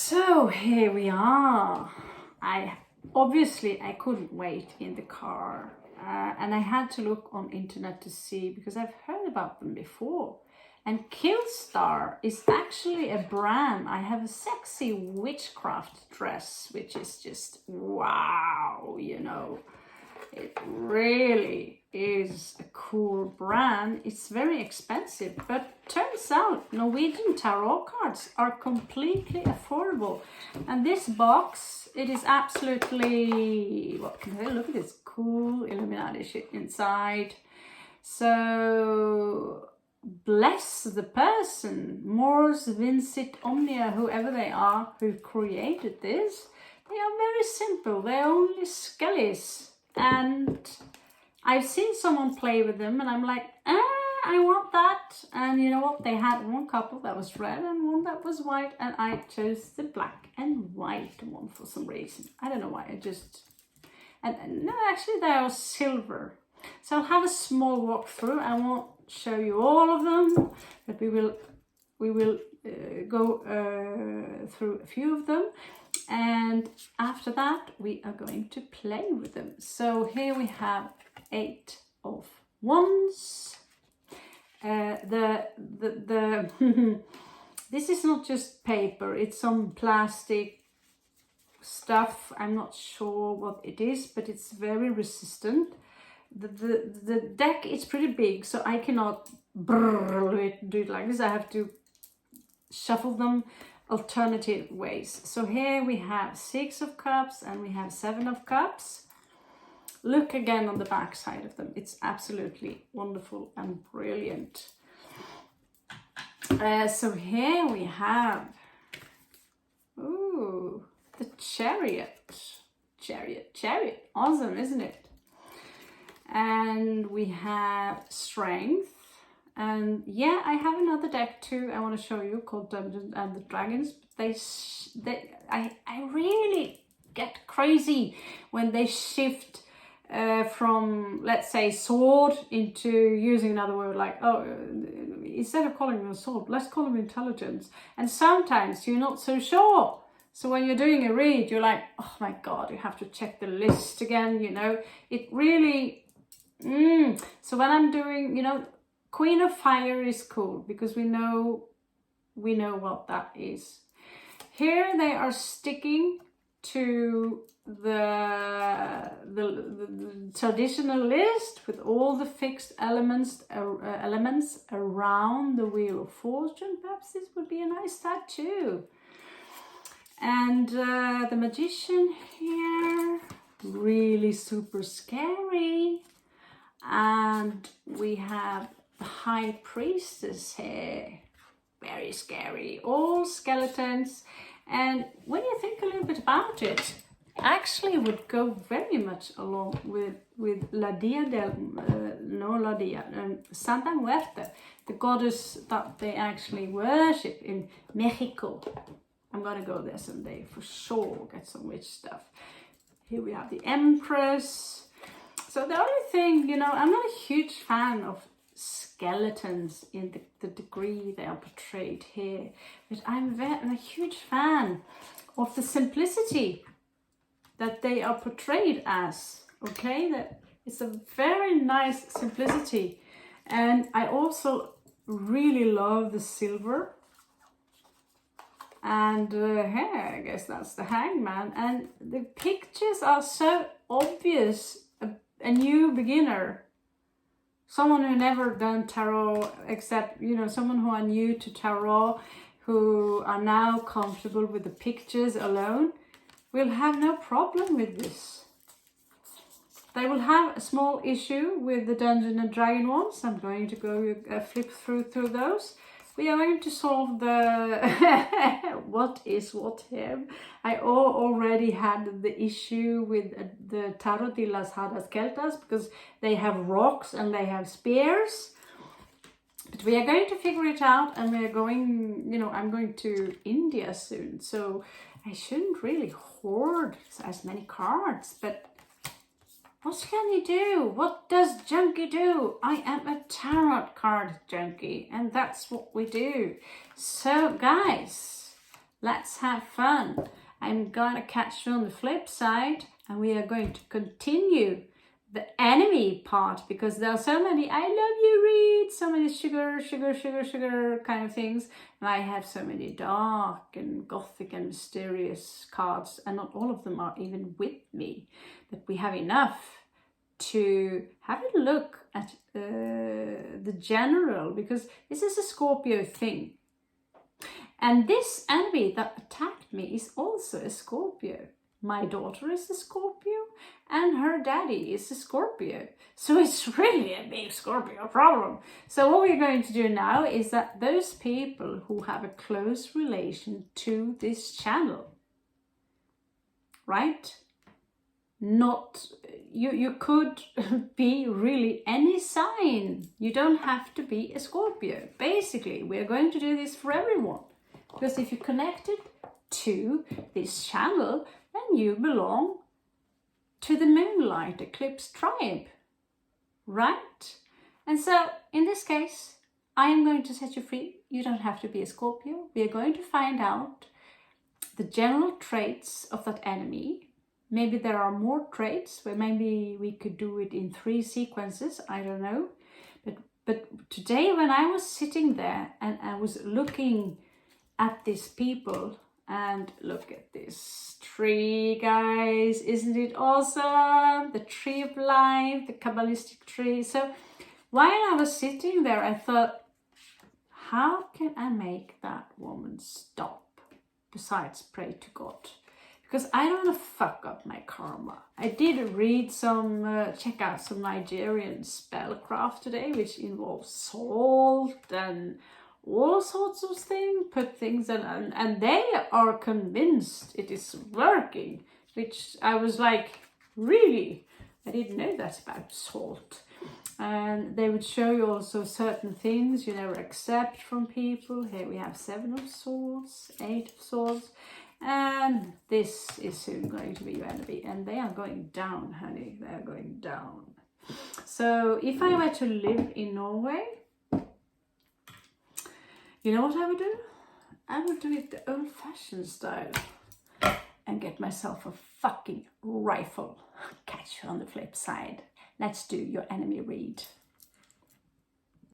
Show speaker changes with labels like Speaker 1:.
Speaker 1: So here we are. I couldn't wait in the car, and I had to look on internet to see, because I've heard about them before. And KILLSTAR is actually a brand. I have a sexy witchcraft dress, which is just wow, you know. It really is a cool brand. It's very expensive, but turns out Norwegian tarot cards are completely affordable. And this box, it is absolutely, what can I look at this cool Illuminati shit inside. So bless the person, Mors Vincit Omnia, whoever they are who created this. They are very simple. They're only skellies. And I've seen someone play with them and I'm like, I want that. And you know what? They had one couple that was red and one that was white. And I chose the black and white one for some reason. I don't know why. No, actually they are silver. So I'll have a small walkthrough. I won't show you all of them, but we will go through a few of them. And after that, we are going to play with them. So here we have 8 of Wands. This is not just paper, it's some plastic stuff. I'm not sure what it is, but it's very resistant. The deck is pretty big, so I cannot do it like this. I have to shuffle them alternative ways. So here we have 6 of Cups and we have 7 of Cups. Look again on the back side of them. It's absolutely wonderful and brilliant. So here we have the Chariot. Chariot. Awesome, isn't it? And we have Strength. And yeah, I have another deck too I want to show you called Dungeons and the Dragons. I really get crazy when they shift from, let's say, sword into using another word like, instead of calling them a sword, let's call them intelligence. And sometimes you're not so sure. So when you're doing a read, you're like, oh my God, you have to check the list again, you know. It really, so when I'm doing, you know, Queen of Fire is cool because we know what that is. Here they are sticking to the traditional list with all the fixed elements around the Wheel of Fortune. Perhaps this would be a nice tattoo. And the Magician here, really super scary. And we have the High Priestess here, very scary, all skeletons. And when you think a little bit about it, actually would go very much along with Santa Muerte, the goddess that they actually worship in Mexico. I'm gonna go there someday for sure, get some witch stuff. Here we have the Empress. So the only thing, you know, I'm not a huge fan of skeletons in the degree they are portrayed here, but I'm a huge fan of the simplicity that they are portrayed as. Okay, that it's a very nice simplicity. And I also really love the silver. And here, I guess that's the Hangman. And the pictures are so obvious. A new beginner, someone who never done tarot, except, you know, someone who are new to tarot, who are now comfortable with the pictures alone, will have no problem with this. They will have a small issue with the Dungeons and Dragon ones. I'm going to go flip through those. We are going to solve the what is what here. I already had the issue with the Tarot de las Hadas Celtas because they have rocks and they have spears. But we are going to figure it out, and we are going, you know, I'm going to India soon. So I shouldn't really hoard as many cards, but what can you do? What does junkie do? I am a tarot card junkie, and that's what we do. So guys, Let's have fun. I'm gonna catch you on the flip side, and we are going to continue the enemy part, because there are so many I love you reads, so many sugar kind of things, and I have so many dark and gothic and mysterious cards, and not all of them are even with me, but we have enough to have a look at the general, because this is a Scorpio thing. And this enemy that attacked me is also a Scorpio. My daughter is a Scorpio and her daddy is a Scorpio. So it's really a big Scorpio problem. So what we're going to do now is that those people who have a close relation to this channel, right? Not, you could be really any sign. You don't have to be a Scorpio. Basically, we're going to do this for everyone. Because if you're connected to this channel, then you belong to the Moonlight Eclipse tribe, right? And so, in this case, I am going to set you free. You don't have to be a Scorpio. We are going to find out the general traits of that enemy. Maybe there are more traits, where maybe we could do it in 3 sequences, I don't know. But today, when I was sitting there and I was looking at these people, and look at this tree, guys, isn't it awesome? The tree of life, the Kabbalistic tree. So while I was sitting there, I thought, how can I make that woman stop? Besides, pray to God, because I don't want to fuck up my karma. I did read some, check out some Nigerian spellcraft today, which involves salt and all sorts of things, put things in, and they are convinced it is working, which I was like, really? I didn't know that about salt. And they would show you also certain things you never accept from people. Here we have 7 of Swords, 8 of Swords, and this is soon going to be your enemy, and they are going down, honey, they are going down. So if I were to live in Norway, you know what I would do? I would do it the old-fashioned style and get myself a fucking rifle. Catch you on the flip side. Let's do your enemy read.